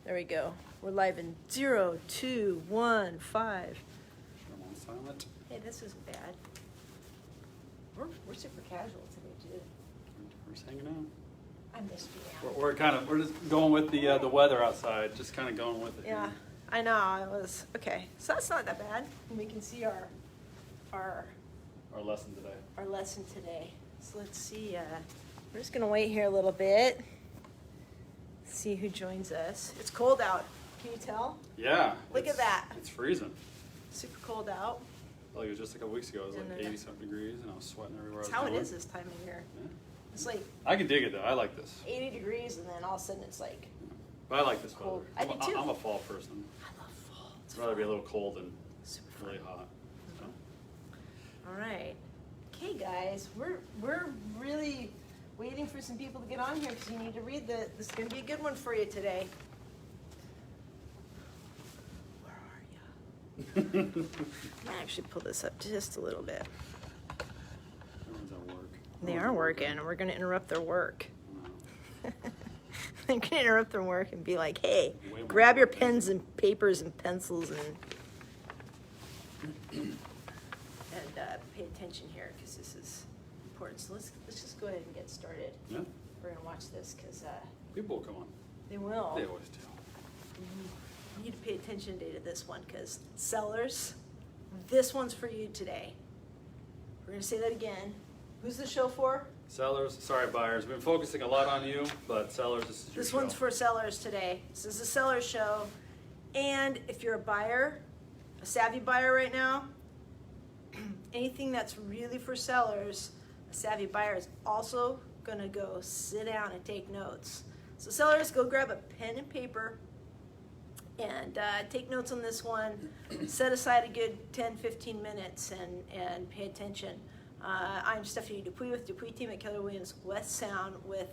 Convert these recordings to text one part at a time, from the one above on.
There we go. We're live in 0, 2, 1, 5. I'm on silent. Hey, this isn't bad. We're super casual today, too. We're just hanging out. I missed you now. We're just going with the weather outside. Just kind of going with it. Yeah, I know. It was okay. So that's not that bad. And we can see our Lesson today. our lesson today. So let's see. We're just gonna wait here a little bit. See who joins us. It's cold out. Can you tell? Yeah. Look at that. It's freezing. Super cold out. Like it was just a couple weeks ago. It was And like then 80 something degrees, and I was sweating everywhere. That's I was how it going. is this time of year. Yeah. It's like I can dig it though. I like this. 80 degrees, and then all of a sudden it's like But I like this cold. weather. I do too. I'm a fall person. I love fall. It's I'd rather be a fun. little cold than Super fun. really hot. So. All right. Okay, guys, we're really waiting for some people to get on here because you need to read this is going to be a good one for you today. Where are you? I actually pull this up just a little bit. Everyone's at work. They are working, and we're going to interrupt their work. Wow. They're going to interrupt their work and be like, hey, Way more grab your work. pens and papers and pencils and pay attention here because this is important. So let's just go ahead and get started. Yeah. We're going to watch this because People will come on. they will. They always do. You need to pay attention to this one because sellers, this one's for you today. We're going to say that again. Who's the show for? Sellers, sorry buyers. We've been focusing a lot on you, but sellers, this is your This show. one's for sellers today. This is a seller show. And if you're a buyer, a savvy buyer right now, anything that's really for sellers, a savvy buyer is also going to go sit down and take notes. So sellers, go grab a pen and paper and take notes on this one. Set aside a good 10, 15 minutes and pay attention. I'm Stephanie Dupuis with Dupuis team at Keller Williams West Sound with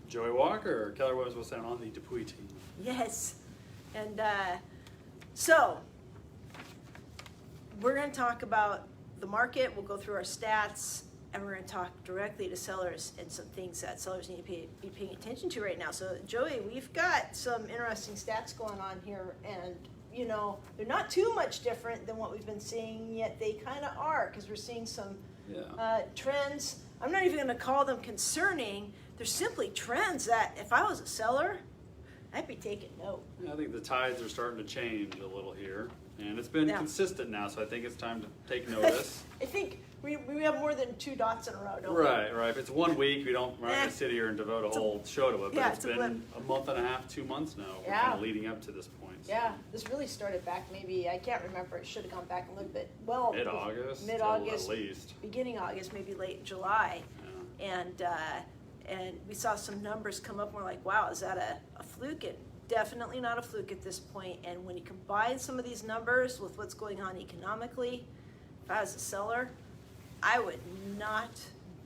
Joey Walker or Keller Williams will sound on the Dupuis team. yes. And so we're going to talk about the market. We'll go through our stats, and we're going to talk directly to sellers and some things that sellers need to be paying attention to right now. So, Joey, we've got some interesting stats going on here, and you know they're not too much different than what we've been seeing, yet they kind of are because we're seeing some trends. I'm not even going to call them concerning. They're simply trends that if I was a seller, I'd be taking note. Yeah, I think the tides are starting to change a little here, and it's been consistent now, so I think it's time to take notice. I think we have more than 2 dots in a row, don't we? Right. If it's 1 week, we're not going to sit here and devote a whole show to it, but yeah, it's been a month and a half, 2 months now, Yeah. kind of leading up to this point. So. Yeah, this really started back maybe, I can't remember, it should have gone back a little bit, well, Mid-August, mid-August, at least. beginning August, maybe late July. Yeah. And we saw some numbers come up and we're like, wow, is that a fluke? And definitely not a fluke at this point. And when you combine some of these numbers with what's going on economically, if I was a seller, I would not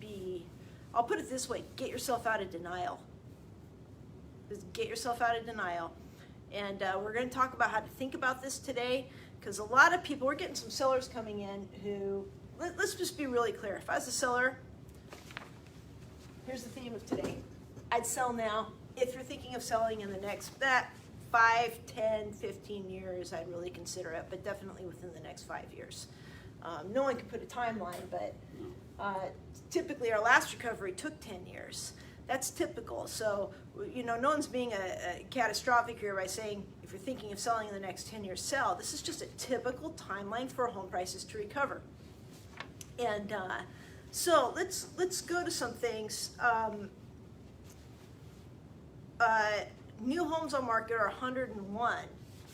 be, I'll put it this way, get yourself out of denial. Just get yourself out of denial. And we're going to talk about how to think about this today because a lot of people, we're getting some sellers coming in who, let's just be really clear. If I was a seller, here's the theme of today. I'd sell now. If you're thinking of selling in the next 5, 10, 15 years, I'd really consider it, but definitely within the next 5 years. No one can put a timeline, but typically our last recovery took 10 years. That's typical. So, you know, no one's being a catastrophic here by saying if you're thinking of selling in the next 10 years, sell. This is just a typical timeline for home prices to recover. And so let's go to some things. New homes on market are 101.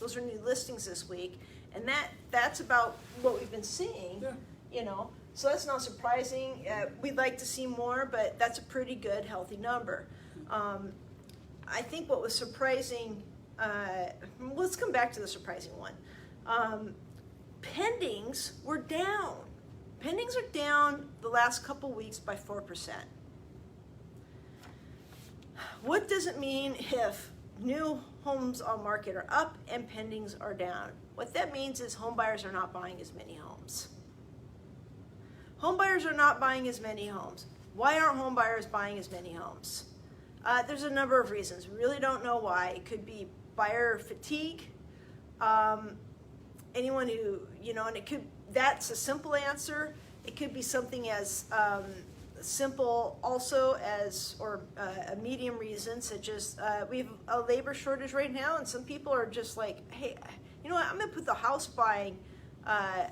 Those are new listings this week, and that's about what we've been seeing. Yeah. You know, so that's not surprising. We'd like to see more, but that's a pretty good, healthy number. I think what was surprising. Let's come back to the surprising one. Pendings were down. Pendings are down the last couple weeks by 4%. What does it mean if new homes on market are up and pendings are down? What that means is home buyers are not buying as many homes. Home buyers are not buying as many homes. Why aren't home buyers buying as many homes? There's a number of reasons. We really don't know why. It could be buyer fatigue. Anyone who, and that's a simple answer. It could be something as simple also as, or a medium reason, such as we have a labor shortage right now, and some people are just like, hey, you know what, I'm gonna put the house buying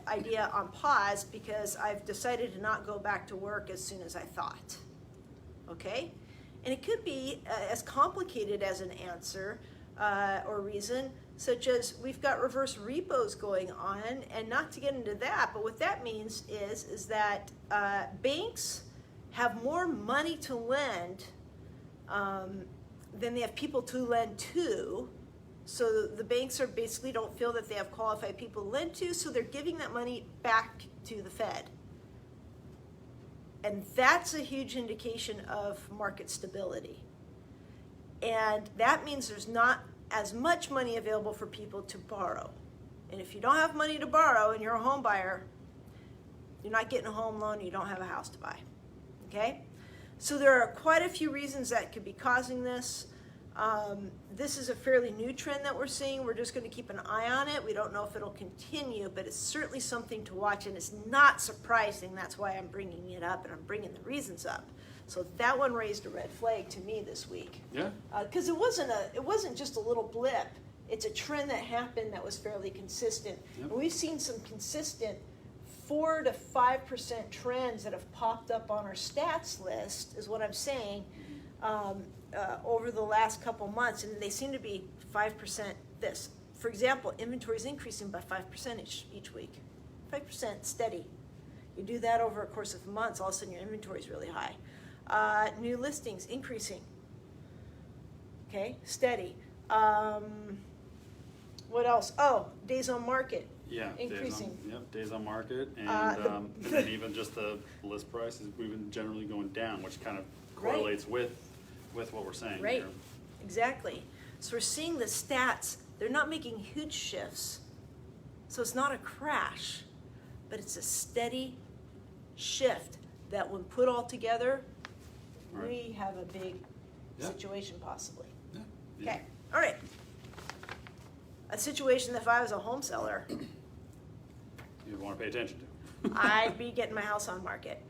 idea on pause because I've decided to not go back to work as soon as I thought. Okay? And it could be as complicated as an answer or reason, such as we've got reverse repos going on, and not to get into that, but what that means is that banks have more money to lend than they have people to lend to. So the banks are basically don't feel that they have qualified people to lend to, so they're giving that money back to the Fed. And that's a huge indication of market stability. And that means there's not as much money available for people to borrow. And if you don't have money to borrow and you're a home buyer, you're not getting a home loan, you don't have a house to buy. Okay? So there are quite a few reasons that could be causing this. This is a fairly new trend that we're seeing. We're just going to keep an eye on it. We don't know if it'll continue, but it's certainly something to watch, and it's not surprising. That's why I'm bringing it up, and I'm bringing the reasons up. So that one raised a red flag to me this week. Yeah. Because it wasn't just a little blip. It's a trend that happened that was fairly consistent. Yep. And we've seen some consistent 4 to 5% trends that have popped up on our stats list, is what I'm saying. Over the last couple months, and they seem to be 5% this. For example, inventory is increasing by 5% each week. 5% steady. You do that over a course of months, all of a sudden your inventory is really high. New listings increasing. Okay, steady. What else? Oh, days on market. Yeah, increasing. Days on market, and then even just the list prices, we've been generally going down, which kind of correlates with what we're saying Right, here. Exactly. So we're seeing the stats, they're not making huge shifts. So it's not a crash, but it's a steady shift that when put all together, Right. we have a big Yeah. situation possibly. Yeah. Okay, all right. A situation that if I was a home seller, You'd want to pay attention to. I'd be getting my house on market,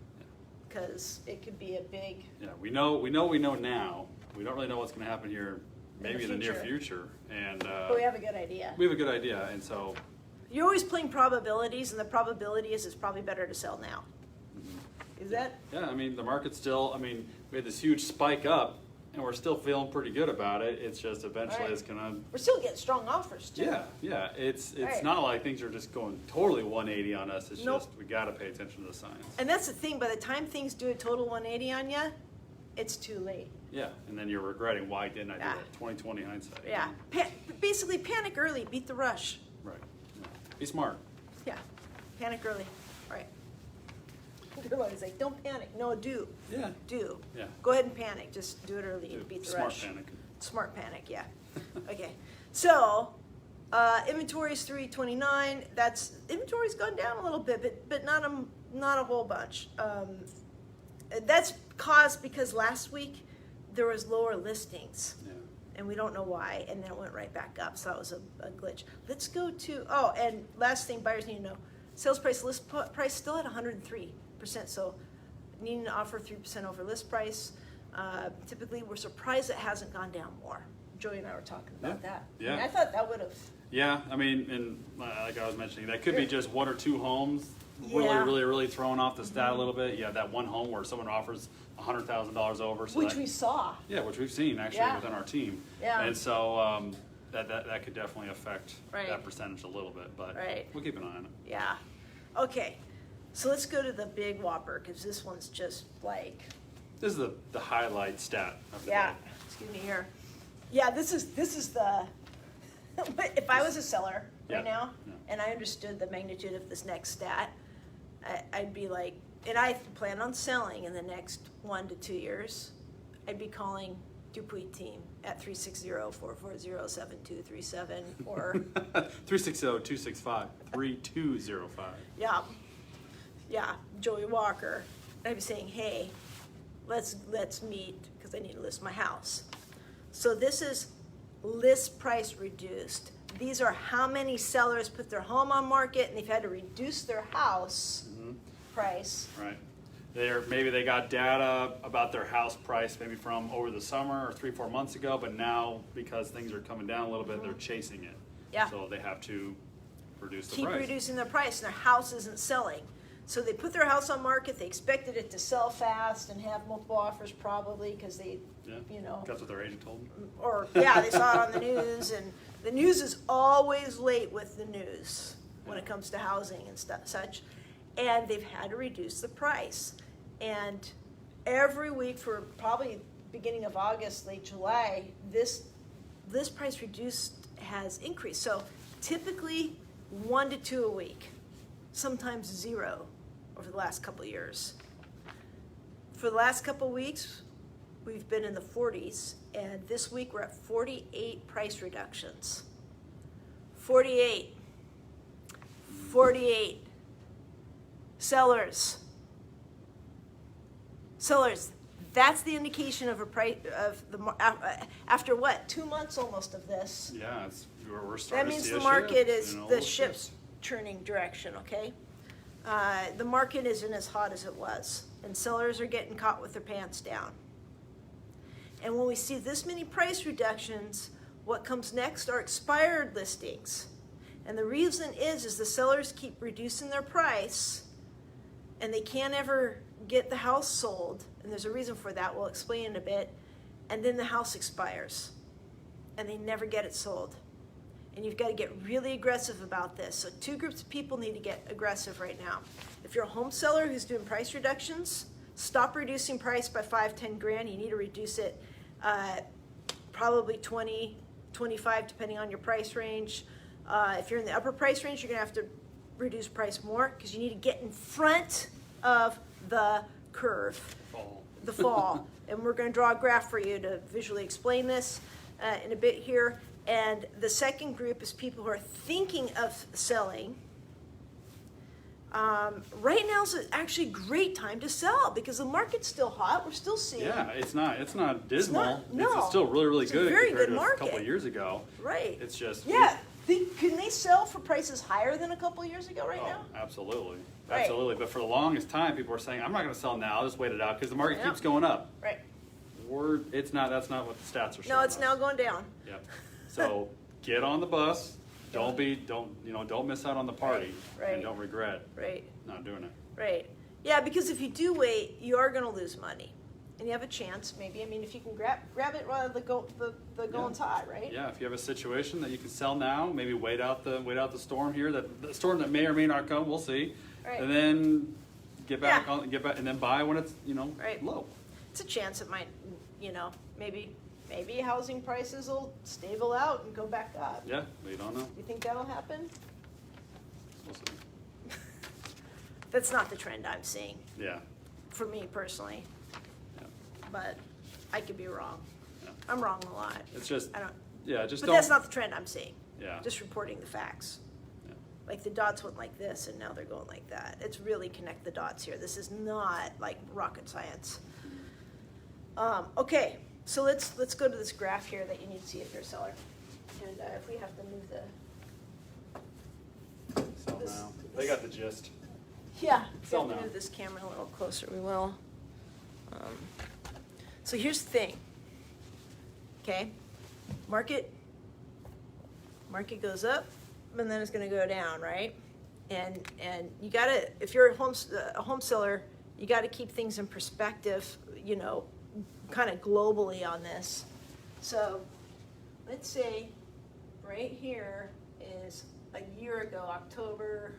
because it could be a big, Yeah, we know now. We don't really know what's going to happen here, maybe in the near future, and but we have a good idea. we have a good idea, and so You're always playing probabilities, and the probability is it's probably better to sell now. Is that? yeah, I mean the market's still. I mean we had this huge spike up, and we're still feeling pretty good about it. It's just eventually Right. it's gonna. We're still getting strong offers too. Yeah. It's Right. not like things are just going totally 180 on us. It's Nope. just we got to pay attention to the signs. And that's the thing, by the time things do a total 180 on you, it's too late. Yeah, and then you're regretting why didn't I do Yeah. that? 20/20 hindsight. Yeah. Basically, panic early, beat the rush. Right. Yeah. Be smart. Yeah. Panic early. All right. They're always like, don't panic. No, do. Yeah. Do. Yeah. Go ahead and panic. Just do it early Do and beat the smart rush. panic. Smart panic, yeah. Okay. So, inventory is 329. Inventory's gone down a little bit, but not a whole bunch. That's caused because last week there was lower listings. Yeah. And we don't know why, and then it went right back up, so that was a glitch. Let's go to, and last thing buyers need to know, sales price, list price still at 103%, so needing to offer 3% over list price. Typically, we're surprised it hasn't gone down more. Joey and I were talking about Yeah. that. Yeah. I mean, I thought that would have. Yeah, I mean, and like I was mentioning, that could be Yeah. just 1 or 2 homes really, Yeah. really, really throwing off the stat a little bit. You have that one home where someone offers $100,000 over. So Which that, we saw. yeah, which we've seen actually Yeah. within our team. Yeah. And so that could definitely affect Right. that percentage a little bit, but Right. we'll keep an eye on it. Yeah. Okay. So let's go to the big whopper, because this one's just like. This is the highlight stat of the Yeah, day. excuse me here. Yeah, this is the, if I was a seller Yeah, right now, yeah. and I understood the magnitude of this next stat, I'd be like, and I plan on selling in the next 1 to 2 years, I'd be calling Dupuis team at 360-440-7237 or, 360-265-3205. yeah, Joey Walker. I'd be saying, hey, let's meet, because I need to list my house. So this is list price reduced. These are how many sellers put their home on market and they've had to reduce their house price. Right. Maybe they got data about their house price maybe from over the summer or 3-4 months ago, but now because things are coming down a little bit, they're chasing it. Yeah. So they have to reduce the Keep price. reducing their price and their house isn't selling. So they put their house on market, they expected it to sell fast and have multiple offers probably because they, Yeah. you know, That's what their agent told them. or yeah, they saw it on the news, and the news is always late with the news when it comes to housing and stuff such, and they've had to reduce the price. And every week for probably beginning of August, late July, this price reduced has increased. So typically 1 to 2 a week, sometimes 0 over the last couple of years. For the last couple of weeks, we've been in the 40s, and this week we're at 48 price reductions. 48 sellers. That's the indication of a price of the after what, 2 months almost of this. Yeah, we're That starting to means see the a market shift, is you know, the a ship's shift. turning direction. Okay, the market isn't as hot as it was, and sellers are getting caught with their pants down. And when we see this many price reductions, what comes next are expired listings. And the reason is the sellers keep reducing their price, and they can't ever get the house sold. And there's a reason for that. We'll explain in a bit. And then the house expires, and they never get it sold. And you've got to get really aggressive about this. So 2 groups of people need to get aggressive right now. If you're a home seller who's doing price reductions, stop reducing price by 5-10 grand. You need to reduce it probably 20, 25, depending on your price range. If you're in the upper price range, you're going to have to reduce price more because you need to get in front of the curve, the fall. And we're going to draw a graph for you to visually explain this in a bit here. And the second group is people who are thinking of selling. Right now is actually a great time to sell because the market's still hot. We're still seeing. Yeah, it's not dismal. No. It's still really It's a good very compared good to a couple market. of years ago. Right. It's just Yeah. Can they sell for prices higher than a couple of years ago right now? Absolutely. Right. Absolutely. But for the longest time, people were saying, I'm not going to sell now. I'll just wait it out because the market Yeah. keeps going up. Right. That's not what the stats are showing. No, it's us. now going down. Yep. So get on the bus. Don't miss out on the party. Right. And don't regret Right. not doing it. Right. Yeah, because if you do wait, you are going to lose money. And you have a chance, maybe. I mean, if you can grab it while the going's hot, right? Yeah, if you have a situation that you can sell now, maybe wait out the storm here, the storm that may or may not come, we'll see. Right. And then get back Yeah. and then buy when it's, Right. low. It's a chance it might, maybe housing prices will stable out and go back up. Yeah, we don't know. You think that'll happen? We'll see. That's not the trend I'm seeing, Yeah. for me personally. Yeah. But I could be wrong. Yeah. I'm wrong a lot. It's just I don't. just But don't. that's not the trend I'm seeing. Yeah. Just reporting the facts. Yeah. Like the dots went like this and now they're going like that. It's really connect the dots here. This is not like rocket science. Okay, so let's go to this graph here that you need to see if you're a seller. And if we have to move Sell this- now. They got the gist. if we have Sell to now. move this camera a little closer, we will. So here's the thing. Okay, market goes up, and then it's going to go down, right? And you got to, if you're a home seller, you got to keep things in perspective, kind of globally on this. So let's say right here is a year ago, October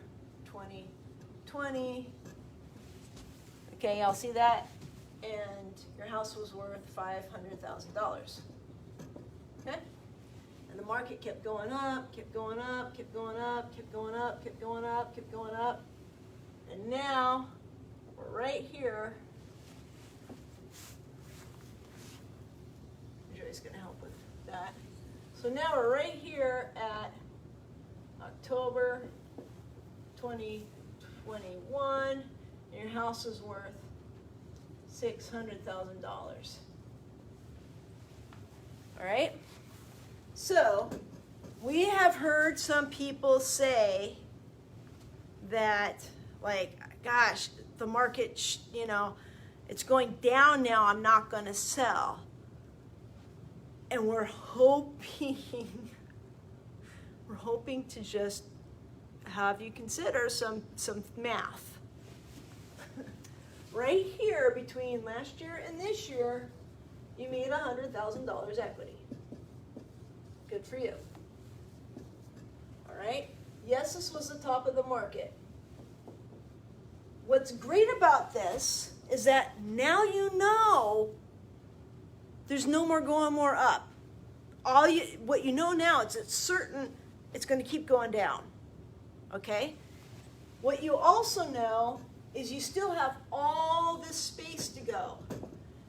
2020. Okay, y'all see that? And your house was worth $500,000. Okay? And the market kept going up, kept going up, kept going up, kept going up, kept going up, kept going up. And now we're right here. Joy's going to help with that. So now we're right here at October 2021, and your house is worth $600,000. All right? So, we have heard some people say that, like, gosh, the market, it's going down now, I'm not going to sell. And we're hoping to just have you consider some math. Right here, between last year and this year, you made $100,000 equity. Good for you. All right? Yes, this was the top of the market. What's great about this is that now you know there's no more going more up. What you know now is it's certain it's going to keep going down. Okay? What you also know is you still have all this space to go.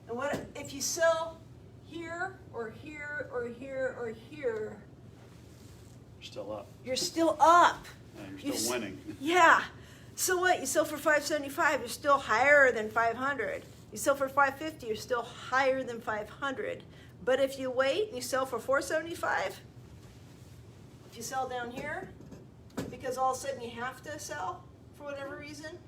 And what if you sell here or here or here or here? You're still up. You're still up. Yeah, you're still winning. Yeah. So what? You sell for $575, you're still higher than $500. You sell for $550, you're still higher than $500. But if you wait and you sell for $475, if you sell down here, because all of a sudden you have to sell for whatever reason,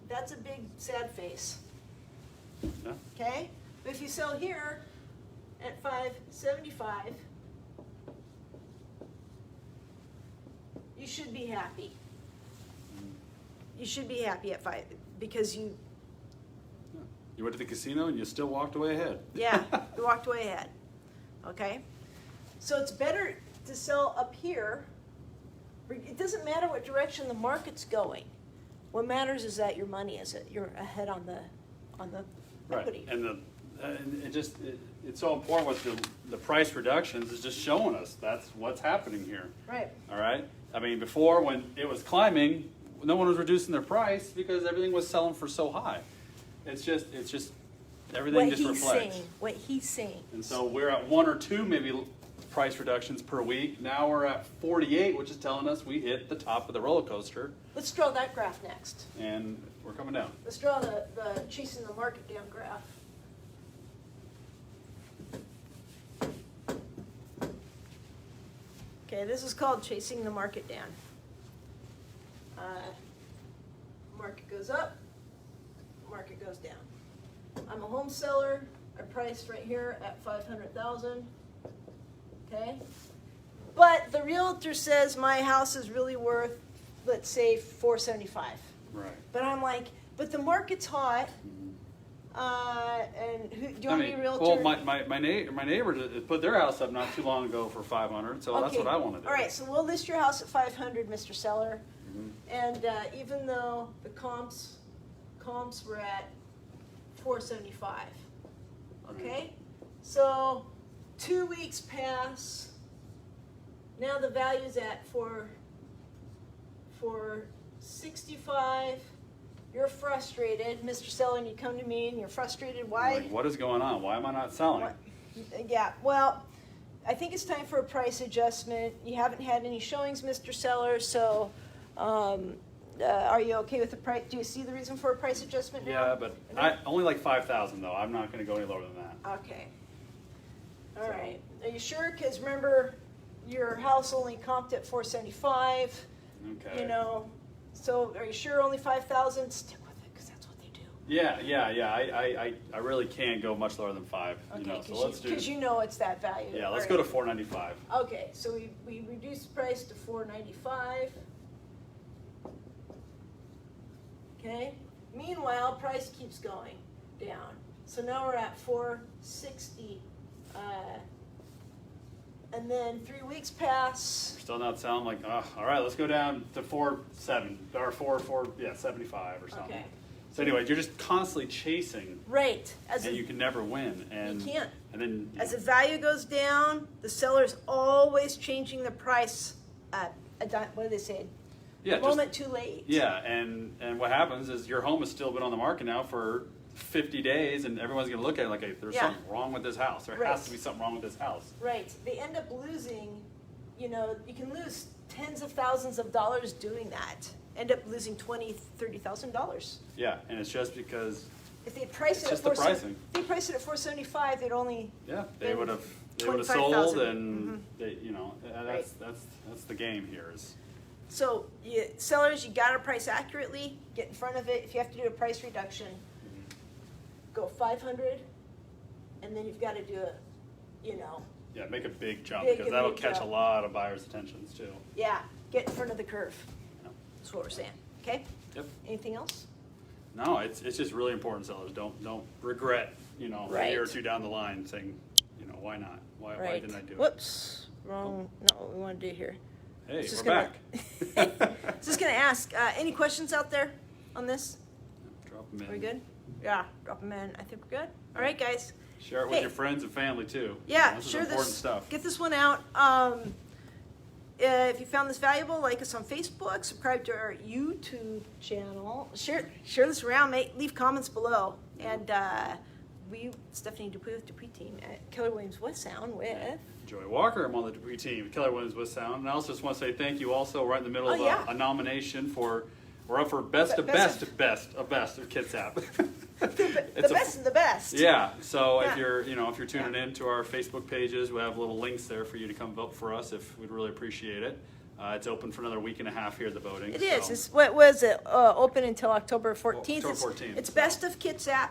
that's a big sad face. Yeah. Okay? But if you sell here at $575, you should be happy. You should be happy at $5 because you went to the casino and you still walked away ahead. Yeah, you walked away ahead. Okay? So it's better to sell up here. It doesn't matter what direction the market's going. What matters is that your money you're ahead on the Right. equity. And it's so important with the price reductions is just showing us that's what's happening here. Right. All right? I mean, before when it was climbing, no one was reducing their price because everything was selling for so high. It's just everything just reflects. What he's saying. And so we're at 1 or 2 maybe price reductions per week. Now we're at 48, which is telling us we hit the top of the roller coaster. Let's draw that graph next. And we're coming down. Let's draw the chasing the market down graph. Okay, this is called chasing the market down. Market goes up, market goes down. I'm a home seller. I priced right here at $500,000. Okay, but the realtor says my house is really worth, let's say, $475. Right. But I'm like, but the market's hot. And do you want to be a realtor? Well, my neighbor put their house up not too long ago for $500, so that's what I want to do. All right, so we'll list your house at $500, Mr. Seller. Mm-hmm. And even though the comps were at $475, okay? So 2 weeks pass. Now the value's at $465. You're frustrated, Mr. Seller, and you come to me and you're frustrated. Why? Like, what is going on? Why am I not selling? Yeah, well, I think it's time for a price adjustment. You haven't had any showings, Mr. Seller, so are you okay with the price? Do you see the reason for a price adjustment now? Yeah, but only like 5,000 though. I'm not going to go any lower than that. Okay. All right. Are you sure? Because remember, your house only comped at $475. Okay. So are you sure only 5,000? Stick with it because that's what they do. Yeah. I really can't go much lower than 5. Okay, so let's do. Because it's that value. Yeah, let's All go right. to 495. Okay, so we reduced the price to $495. Okay. Meanwhile, price keeps going down. So now we're at $460. And then 3 weeks pass. We're still not selling. Like, all right, let's go down to 75 or something. Okay. So anyway, you're just constantly chasing, Right. and you can never win. And You can't. And then As the value goes down, the seller's always changing the price at what do they say? yeah, A moment too late. Yeah, and what happens is your home has still been on the market now for 50 days, and everyone's going to look at it like, hey, there's Yeah. something wrong with this house. There Right. has to be something wrong with this house. Right. They end up losing, you can lose tens of thousands of dollars doing that. End up losing $20,000, $30,000. Yeah, and it's just because if they priced It's it at just the pricing. if they priced it at $475, they'd only. Yeah, they Then would have sold 25,000. and they, you know, that's the game here is. So, sellers, you gotta price accurately, get in front of it. If you have to do a price reduction, go 500, and then you've gotta do Yeah, make a big jump Big because and that'll big catch jump. a lot of buyers' attentions too. yeah, get in front of the curve. Yeah. That's what we're saying, okay? Yep. Anything else? No, it's just really important, sellers. Don't regret, a year or Right. two down the line saying, why not? Why Right. didn't I do it? Whoops, wrong, not what we wanna do here. Hey, Just we're gonna- back. Just gonna ask, any questions out there on this? Drop them in. Are we good? Yeah, drop them in. I think we're good. All right, guys. Share it with Hey. your friends and family too. Yeah, This is share important this. stuff. Get this one out. If you found this valuable, like us on Facebook, subscribe to our YouTube channel. Share this around. Leave comments below. And Stephanie Dupuis with Dupuis team at Keller Williams West Sound with. Joy Walker, I'm on the Dupuis team, Keller Williams West Sound. And I also just want to say thank you also right in the middle Oh, of yeah. a nomination for, we're up for best of Best best of Kitsap. The It's a- best of the best. Yeah, so Yeah. if you're tuning in to our Facebook pages, we have little links there for you to come vote for us if we'd really appreciate it. It's open for another week and a half here, the voting. It is. so- It's what was it? Open until October 14th. October 14th, It's so. best of Kitsap.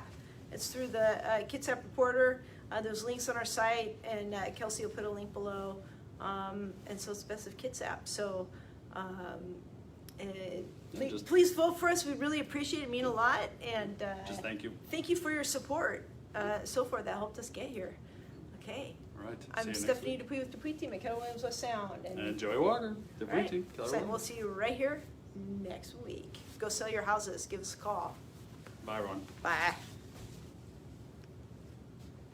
It's through the Kitsap Reporter. There's links on our site, and Kelsey will put a link below. And so it's best of Kitsap. So just- please vote for us. We really appreciate it. It means a lot. And Just thank you. Thank you for your support so far. That helped us get here. Okay. All right. I'm see you Stephanie next Dupuis with Dupuis team at Keller Williams West Sound. week. And Joy Walker, All Dupuis right. team, Keller So Williams. we'll see you right here next week. Go sell your houses. Give us a call. Bye, everyone. Bye.